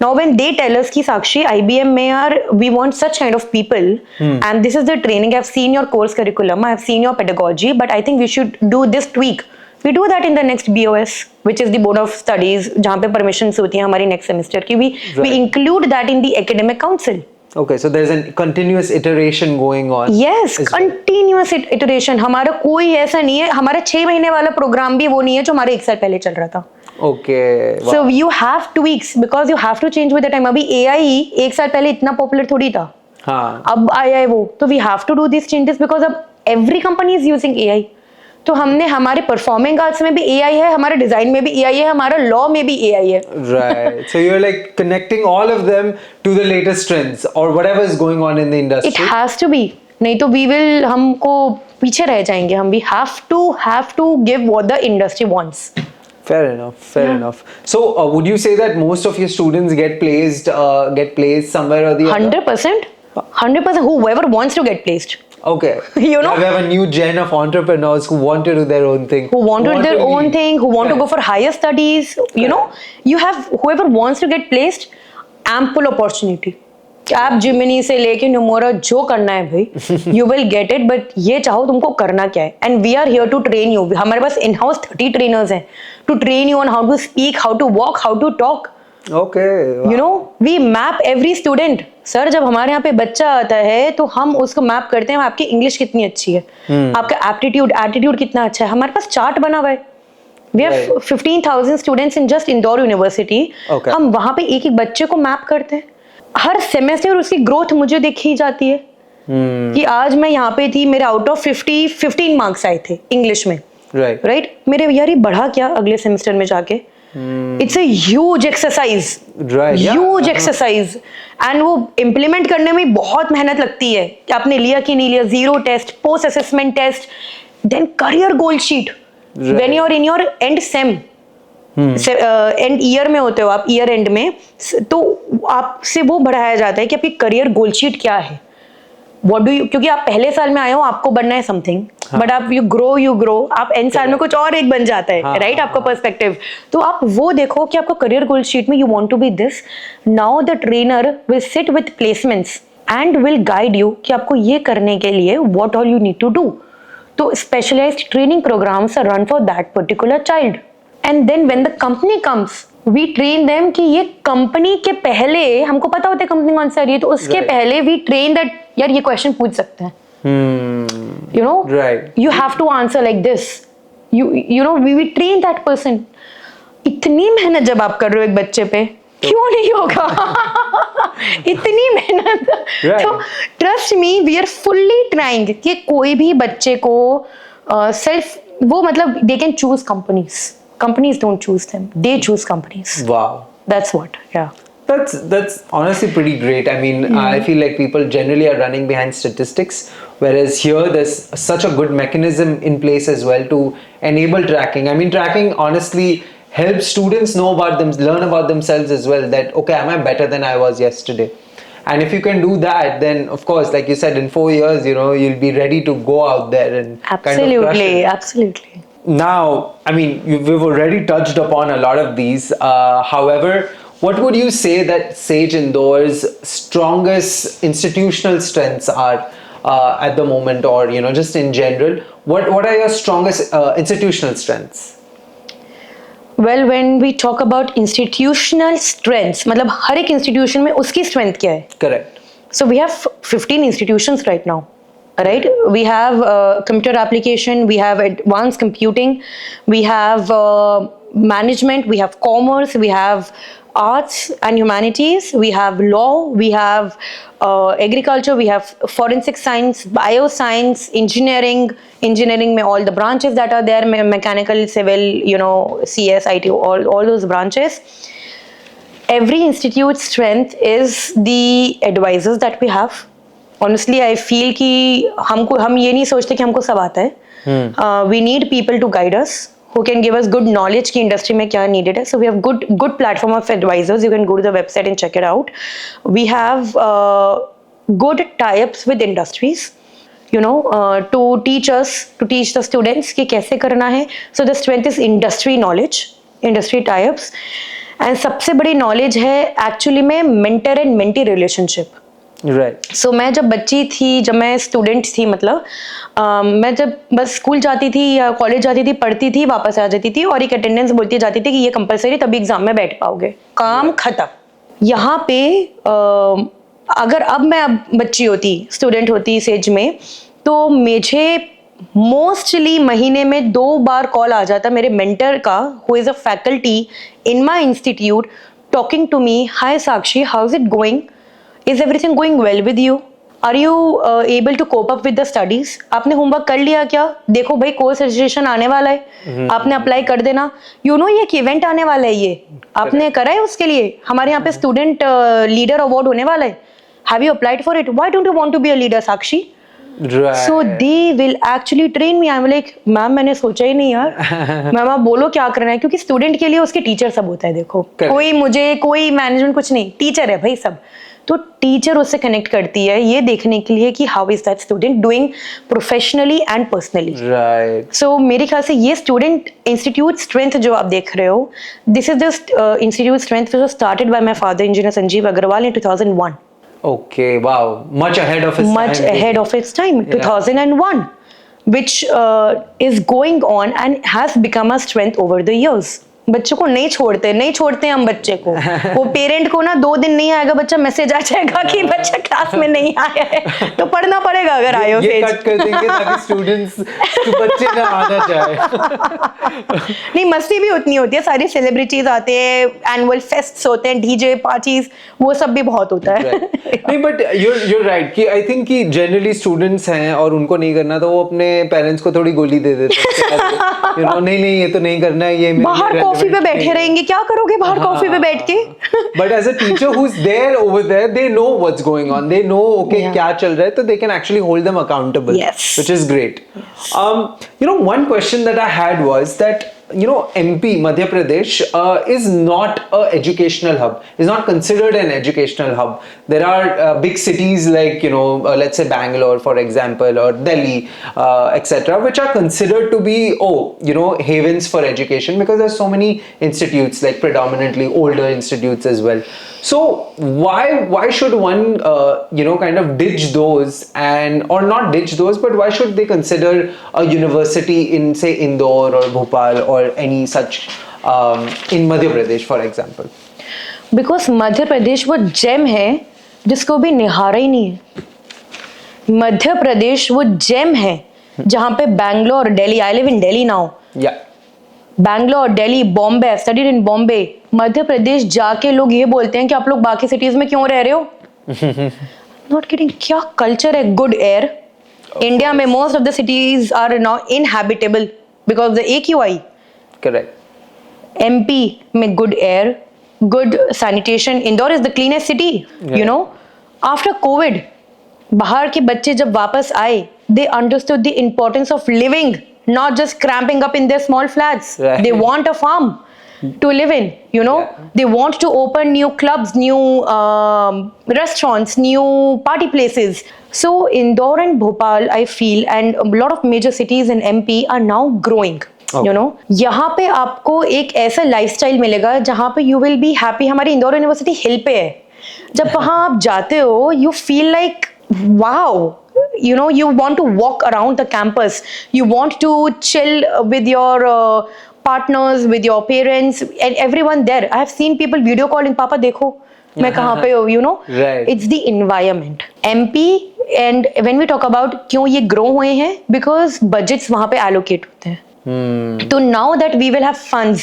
Now when they tell us कि साक्षी IBM में यार we want such kind of people and this is the training, I've seen your course curriculum, I've seen your pedagogy, but I think we should do this tweak. We do that in the next BOS, which is the Board of Studies, जहाँ पे permissions होती हैं हमारी next semester की. We include that in the academic council. Okay, so there's a continuous iteration going on. Yes, continuous iteration. हमारा कोई ऐसा नहीं है, हमारा 6 महीने वाला प्रोग्राम भी वो नहीं है जो हमारे 1 साल पहले चल रहा था. Okay. Wow. So you have tweaks because you have to change with the time. अभी AI 1 साल पहले इतना पॉपुलर थोड़ी था. हाँ. अब आया है वो, तो we have to do these changes because अब every company is using AI. तो हमने हमारे परफॉर्मिंग आर्ट्स में भी AI है, हमारे डिजाइन में भी AI है, हमारा लॉ में भी AI है. Right. So you're like connecting all of them to the latest trends or whatever is going on in the industry. It has to be. नहीं तो we will, हमको पीछे रह जाएंगे हम. We have to give what the industry wants. Fair enough. So would you say that most of your students get placed somewhere or the other? 100%. Whoever wants to get placed. Okay. You know, we have a new gen of entrepreneurs who want to do their own thing. Who want to go for higher studies. You know, you have whoever wants to get placed, ample opportunity. Capgemini से लेके न्यूमोरा जो करना है भाई you will get it, but ये चाहो तुमको करना क्या है, and we are here to train you. हमारे पास इन हाउस 30 ट्रेनर्स हैं to train you on how to speak, how to walk, how to talk. Okay. You know we map every student. Sir जब हमारे यहाँ पे बच्चा आता है तो हम उसको मैप करते हैं आपकी इंग्लिश कितनी अच्छी है, आपका एप्टीट्यूड कितना अच्छा है. हमारे पास चार्ट बना हुआ है. We have 15,000 students in just Indore University. Okay. हम वहाँ पे एक एक बच्चे को मैप करते हैं. हर सेमेस्टर उसकी ग्रोथ मुझे देखी जाती है कि आज मैं यहाँ पे थी, मेरे आउट ऑफ 15 मार्क्स आए थे इंग्लिश में. राइट मेरे यार ये बढ़ा क्या अगले सेमेस्टर में जाके. It's a huge exercise, huge exercise, and वो इम्प्लीमेंट करने में बहुत मेहनत लगती है कि आपने लिया कि नहीं लिया. Zero test, post assessment test, then career goal sheet. When you're in your end sem, end year में होते हो आप, ईयर एंड में, तो आपसे वो बढ़ाया जाता है कि आपकी करियर गोल शीट क्या है. व्हाट डू यू, क्योंकि आप पहले साल में आए हो आपको बनना है समथिंग, बट आप यू ग्रो, आप एंड साल में कुछ और एक बन जाता है. राइट आपका पर्सपेक्टिव. तो आप वो देखो कि आपका करियर गोल शीट में you want to be this. Now the trainer will sit with placements and will guide you कि आपको ये करने के लिए what all you need to do. तो specialized training programs are run for that particular child, and then when the company comes we train them कि ये company के पहले हमको पता होता है कंपनी कौन सी आ रही है, तो उसके पहले we train that यार ये क्वेश्चन पूछ सकते हैं. You know, you have to answer like this. You know we train that person. इतनी मेहनत जब आप कर रहे हो एक बच्चे पे, क्यों नहीं होगा इतनी मेहनत. तो trust me we are fully trying कि कोई भी बच्चे को सेल्फ वो मतलब they can choose companies don't choose them, they choose companies. Wow. That's what. Yeah. That's honestly pretty great. I mean, I feel like people generally are running behind statistics, whereas here there's such a good mechanism in place as well to enable tracking. I mean, tracking honestly helps students know about them, learn about themselves as well, that okay, am I better than I was yesterday? And if you can do that, then of course, like you said, in 4 years, you know, you'll be ready to go out there and kind of crush it. Absolutely. Now, I mean, we've already touched upon a lot of these. However, what would you say that Sage Indore's strongest institutional strengths are at the moment, or you know, just in general? What are your strongest institutional strengths? Well, when we talk about institutional strengths, मतलब हर एक institution में उसकी strength क्या है? Correct. So we have 15 institutions right now, right? We have computer application, we have advanced computing, we have management, we have commerce, we have arts and humanities, we have law, we have agriculture, we have forensic science, bioscience, engineering में all the branches that are there, mechanical, civil, you know, CS, IT, all those branches. Every institute's strength is the advisors that we have. Honestly, I feel कि हम ये नहीं सोचते कि हमको सब आता है. We need people to guide us, who can give us good knowledge कि industry में क्या needed है. So we have good platform of advisors. You can go to the website and check it out. We have good tie-ups with industries, you know, to teach the students कि कैसे करना है. So the strength is industry knowledge, industry tie-ups. And सबसे बड़ी knowledge है actually में mentor and mentee relationship. Right. So मैं जब बच्ची थी, जब मैं स्टूडेंट थी, मतलब मैं जब बस स्कूल जाती थी या कॉलेज जाती थी, पढ़ती थी, वापस आ जाती थी और एक अटेंडेंस बोलती जाती थी कि ये कंपलसरी, तभी एग्जाम में बैठ पाओगे, काम खत्म. यहाँ पे अगर अब मैं बच्ची होती, स्टूडेंट होती सेज में, तो मुझे मोस्टली महीने में 2 बार कॉल आ जाता मेरे मेंटर का, who is a faculty in my institute, talking to me, hi Sakshi, how is it going, is everything going well with you, are you able to cope up with the studies, आपने homework कर लिया क्या, देखो भाई course registration आने वाला है, आपने अप्लाई कर देना, यू नो ये इवेंट आने वाला है, ये आपने करा है उसके लिए, हमारे यहाँ पे स्टूडेंट लीडर अवार्ड होने वाला है, have you applied for it, why don't you want to be a leader Sakshi? Right. So they will actually train me. I'm like, ma'am मैंने सोचा ही नहीं यार, मैम आप बोलो क्या करना है, क्योंकि स्टूडेंट के लिए उसके टीचर सब होता है. देखो कोई मैनेजमेंट कुछ नहीं, टीचर है भाई सब. तो टीचर उससे कनेक्ट करती है ये देखने के लिए कि how is that student doing professionally and personally. Right. So मेरे ख्याल से ये स्टूडेंट इंस्टीट्यूट स्ट्रेंथ जो आप देख रहे हो, this is the institute strength which was started by my father engineer Sanjeev Agarwal in 2001. Okay, wow, much ahead of its much time. ahead of its time, Yeah. 2001, which is going on and has become a strength over the years. बच्चों को नहीं छोड़ते हम बच्चे को. वो parent को ना 2 दिन नहीं आएगा बच्चा, मैसेज आ जाएगा कि बच्चा क्लास में नहीं आया है, तो पढ़ना पड़ेगा अगर आयो ये सेज. कट कर देंगे ताकि स्टूडेंट्स बच्चे ना आना चाहे. नहीं, मस्ती भी उतनी होती है, सारी सेलिब्रिटीज आते हैं, एनुअल फेस्ट्स होते हैं, डीजे पार्टीज, वो सब भी बहुत होता है. नहीं, बट you're right कि आई थिंक कि जनरली स्टूडेंट्स हैं और उनको नहीं करना तो वो अपने पेरेंट्स को थोड़ी गोली दे देते हैं. नहीं ये तो नहीं करना है, ये बाहर कॉफी पे बैठे रहेंगे, क्या करोगे बाहर कॉफी पे बैठ के? But as a teacher who is there over there, they know what's going on, they know okay क्या चल रहा है, तो they can actually hold them accountable, which is great. One question that I had was that MP, Madhya Pradesh, is not a educational hub, is not considered an educational hub. There are big cities like let's say Bangalore for example, or Delhi, etc., which are considered to be havens for education, because there's so many institutes, like predominantly older institutes as well. So why should one kind of ditch those, or not ditch those, but why should they consider a university in say Indore or Bhopal or any such in Madhya Pradesh for example? Because Madhya Pradesh वो GeM है जिसको भी निहारा ही नहीं है. मध्य प्रदेश वो GeM है जहाँ पे Bangalore, Delhi, I live in Delhi now, Bangalore, Delhi, Bombay, I studied in Bombay. Madhya Pradesh जाके लोग ये बोलते हैं कि आप लोग बाकी सिटीज में क्यों रह रहे हो. नॉट किडिंग, क्या कल्चर है, गुड एयर. इंडिया में most of the cities are now inhabitable because the AQI. Correct. MP में good air, good sanitation. Indore is the cleanest city. After COVID, बाहर के बच्चे जब वापस आए, they understood the importance of living, not just cramping up in their small flats. Right. They want a farm to live in. They want to open new clubs, new restaurants, new party places. So Indore and Bhopal, I feel, and a lot of major cities in MP are now growing. यहाँ पे आपको एक ऐसा lifestyle मिलेगा जहाँ पे you will be happy. हमारी Indore university हिल पे है, जब वहाँ आप जाते हो you feel like wow, you want to walk around the campus, you want to chill with your partners, with your parents and everyone there. I have seen people video calling, पापा देखो मैं कहाँ पे हूँ. Right. It's the environment. MP, and when we talk about क्यों ये grow हुए हैं, because budgets वहाँ पे allocate होते हैं. So now that we will have funds,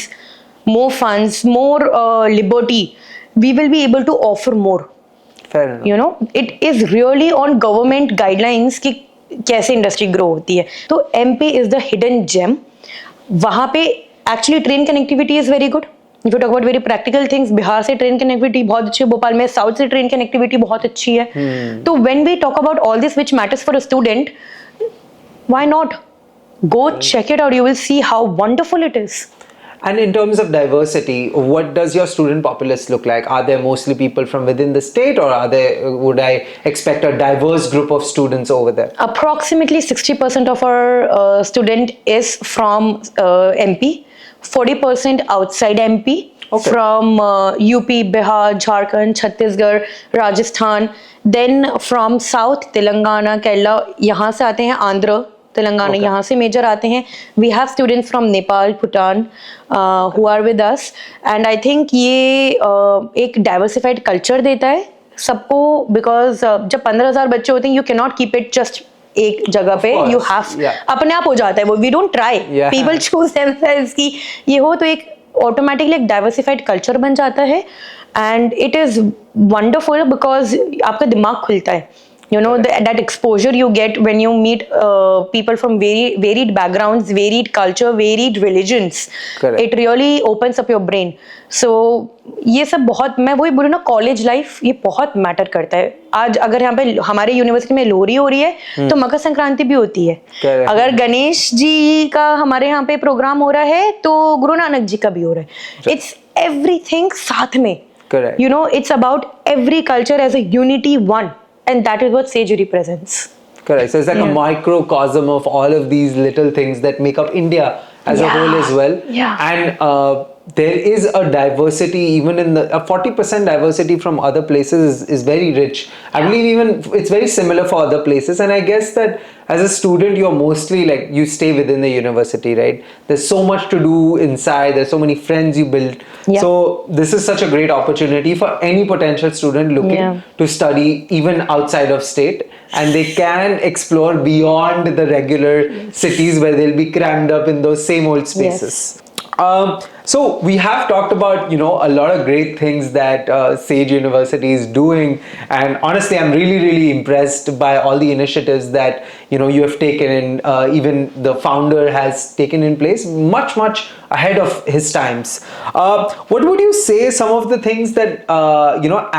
more liberty, we will be able to offer more. Fair enough. It is really on government guidelines कि कैसे इंडस्ट्री ग्रो होती है. तो MP is the hidden gem. वहाँ पे actually train connectivity is very good. If you talk about very practical things, Bihar से train connectivity बहुत अच्छी है, भोपाल में साउथ से train connectivity बहुत अच्छी है. तो when we talk about all this which matters for a student, why not? Go check it out, you will see how wonderful it is. And in terms of diversity, what does your student populace look like? Are there mostly people from within the state, or would I expect a diverse group of students over there? Approximately 60% of our student is from MP, 40% outside MP, Okay. from UP, Bihar, Jharkhand, Chhattisgarh, Rajasthan. Then from South, Telangana, Kerala, यहाँ से आते हैं, Andhra, Telangana, Okay. यहाँ से major आते हैं. We have students from Nepal, Bhutan who are with us, and I think ये एक diversified culture देता है सबको, because जब 15,000 बच्चे होते हैं, you cannot keep it just एक जगह पे, course, you have yeah. अपने आप हो जाता है वो. We don't try, Yeah. people choose themselves कि ये हो, तो एक ऑटोमेटिकली एक डाइवर्सिफाइड कल्चर बन जाता है. And it is wonderful because आपका दिमाग खुलता है. That exposure you get when you meet people from varied backgrounds, varied culture, varied religions. Correct. It really opens up your brain. So ये सब बहुत, मैं वही बोलूँ ना, कॉलेज लाइफ ये बहुत मैटर करता है. आज अगर यहाँ पे हमारे यूनिवर्सिटी में लोहरी हो रही है तो मकर संक्रांति भी होती है. Correct. अगर गणेश जी का हमारे यहाँ पे प्रोग्राम हो रहा है तो गुरु नानक जी का भी हो रहा है. इट्स एवरीथिंग साथ में. Correct. It's about every culture as a unity one. And that is what Sage represents. Correct. So it's like a microcosm of all of these little things that make up India as a whole as well. Yeah. And there is a diversity, even in the a 40% diversity from other places is very rich. I believe even it's very similar for other places, and I guess that as a student you're mostly like you stay within the university, right? There's so much to do inside, there's so many friends you build. Yeah. So this is such a great opportunity for any potential student looking Yeah. to study even outside of state, and they can explore beyond the regular cities where they'll be crammed up in those same old spaces. So we have talked about, a lot of great things that Sage University is doing, and honestly, I'm really impressed by all the initiatives that you have taken in. Even the founder has taken in place much ahead of his times. What would you say some of the things that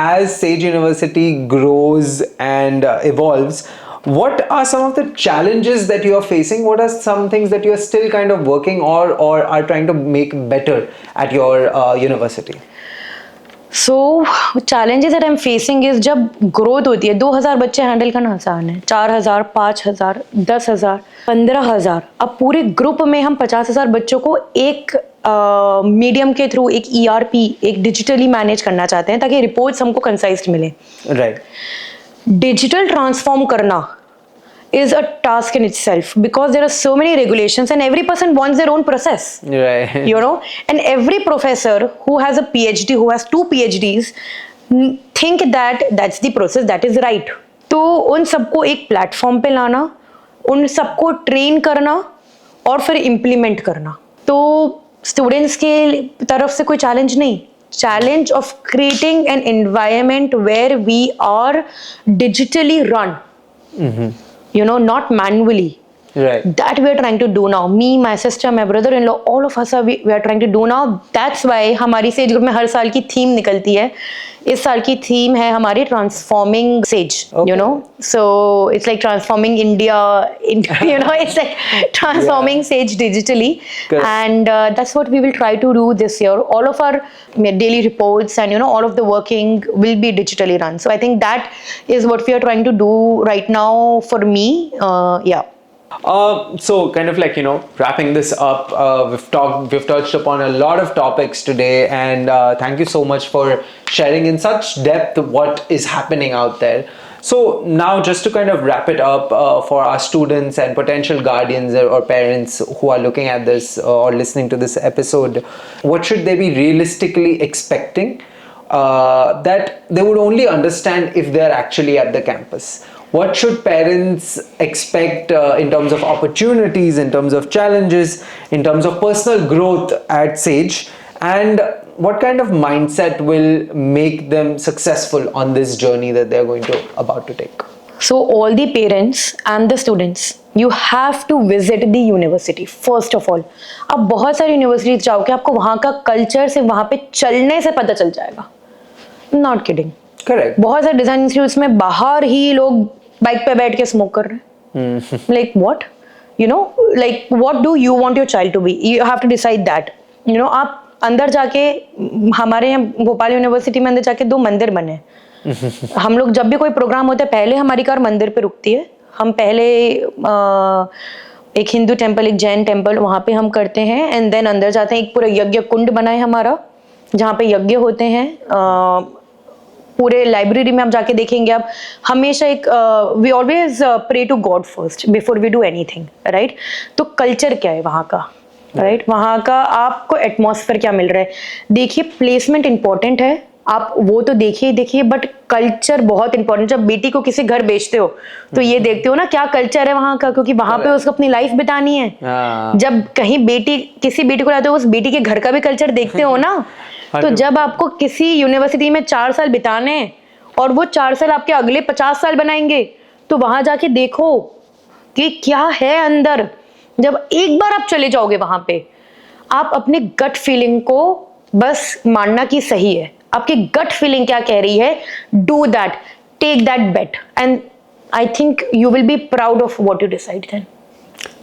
as Sage University grows and evolves? What are some of the challenges that you are facing? What are some things that you are still kind of working or are trying to make better at your university? So challenges that I'm facing is जब growth होती है 2000 बच्चे handle करना आसान है, 4000, 5000, 10000, 15000, अब पूरे group में हम 50000 बच्चों को एक मीडियम के थ्रू एक ERP एक डिजिटली मैनेज करना चाहते हैं ताकि रिपोर्ट्स हमको कंसाइज्ड मिले. Right. Digital transform karna is a task in itself because there are so many regulations and every person wants their own process. Right. And every professor who has a PhD, who has 2 PhDs, think that that's the process that is right. तो उन सबको एक platform पे लाना, उन सबको train करना और फिर इम्प्लीमेंट करना. तो स्टूडेंट्स के तरफ से कोई चैलेंज नहीं. Challenge of creating an environment where we are digitally run, not manually. Right. That we are trying to do now. Me, my sister, my brother-in-law, all of us we are trying to do now. That's why हमारी says group में हर साल की theme निकलती है. इस साल की theme है हमारी transforming says. So it's like transforming India. It's like transforming Sage digitally. Correct. And that's what we will try to do this year. All of our daily reports and all of the working will be digitally run. So I think that is what we are trying to do right now for me. Yeah. So kind of like wrapping this up, we've touched upon a lot of topics today, and thank you so much for sharing in such depth what is happening out there. So now just to kind of wrap it up, for our students and potential guardians or parents who are looking at this or listening to this episode, what should they be realistically expecting that they would only understand if they're actually at the campus? What should parents expect in terms of opportunities, in terms of challenges, in terms of personal growth at Sage, and what kind of mindset will make them successful on this journey that they're about to take? So all the parents and the students, you have to visit the university first of all. आप बहुत सारी universities जाओगे, आपको वहाँ का culture से वहाँ पे चलने से पता चल जाएगा. Not kidding. Correct. बहुत सारे डिजाइन इंस्टीट्यूट्स में बाहर ही लोग बाइक पे बैठ के स्मोक कर रहे हैं. Like what? Like what do you want your child to be? You have to decide that. आप अंदर जाके हमारे यहाँ भोपाल यूनिवर्सिटी में अंदर जाके 2 मंदिर बने. हम लोग जब भी कोई प्रोग्राम होता है पहले हमारी कार मंदिर पे रुकती है. हम पहले एक हिंदू टेम्पल एक जैन टेम्पल वहाँ पे हम करते हैं एंड देन अंदर जाते हैं. एक पूरा यज्ञ कुंड बना है हमारा जहाँ पे यज्ञ होते हैं. पूरे लाइब्रेरी में आप जाके देखेंगे आप हमेशा एक we always pray to God first before we do anything, right. तो कल्चर क्या है वहाँ का, राइट. वहाँ का आपको एटमॉस्फेयर क्या मिल रहा है. देखिए प्लेसमेंट इंपॉर्टेंट है, आप वो तो देखिए बट कल्चर बहुत इंपॉर्टेंट. जब बेटी को किसी घर बेचते हो तो ये देखते हो ना क्या कल्चर है वहाँ का, क्योंकि वहाँ पे उसको अपनी लाइफ बितानी है. जब कहीं किसी बेटी को लाते हो उस बेटी के घर का भी कल्चर देखते हो ना. तो जब आपको किसी यूनिवर्सिटी में 4 साल बिताने हैं और वो 4 साल आपके अगले 50 साल बनाएंगे, तो वहां जाके देखो कि क्या है अंदर. जब एक बार आप चले जाओगे वहां पे, आप अपने गट फीलिंग को बस मानना कि सही है. आपकी गट फीलिंग क्या कह रही है, do that, take that bet, and I think you will be proud of what you decide then.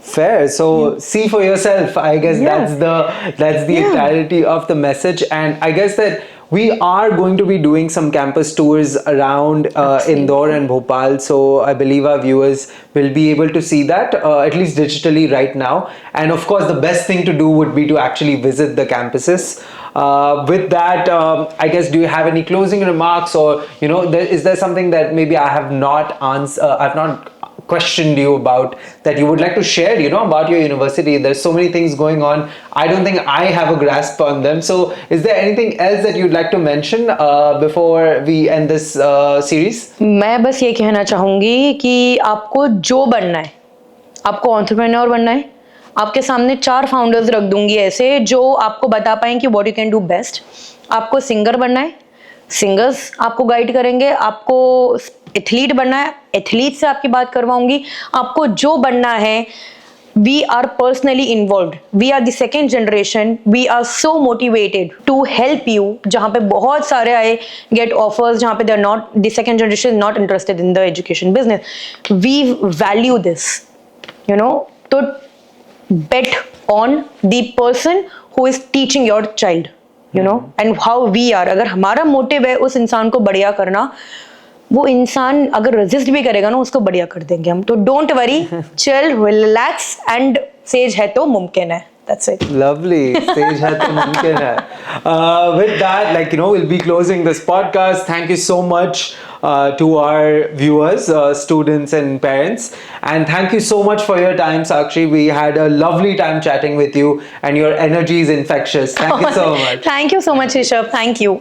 Fair. So see for yourself. I guess that's the entirety of the message, and I guess that we are going to be doing some campus tours around Indore and Bhopal. So I believe our viewers will be able to see that at least digitally right now. And of course, the best thing to do would be to actually visit the campuses. With that, I guess, do you have any closing remarks, or is there something that maybe I have not I've not questioned you about, that you would like to share, about your university? There's so many things going on. I don't think I have a grasp on them. So is there anything else that you'd like to mention before we end this series? मैं बस ये कहना चाहूँगी कि आपको जो बनना है, आपको एंटरप्रेन्योर बनना है, आपके सामने 4 फाउंडर्स रख दूंगी ऐसे जो आपको बता पाएं कि what you can do best. आपको सिंगर बनना है, सिंगर्स आपको गाइड करेंगे. आपको एथलीट बनना है, एथलीट से आपकी बात करवाऊंगी. आपको जो बनना है, we are personally involved. We are the second generation. We are so motivated to help you. जहाँ पे बहुत सारे आए get offers, जहाँ पे they're not, the second generation is not interested in the education business. We value this, तो bet on the person who is teaching your child, and how we are. अगर हमारा मोटिव है उस इंसान को बढ़िया करना, वो इंसान अगर रेजिस्ट भी करेगा ना, उसको बढ़िया कर देंगे हम. तो don't worry, chill, relax, and says है तो मुमकिन है. That's it. Lovely. Stage hai to mumkin hai. With that, we'll be closing this podcast. Thank you so much to our viewers, students and parents. And thank you so much for your time, Sakshi. We had a lovely time chatting with you, and your energy is infectious. Thank you so much. Thank you so much, Rishabh. Thank you.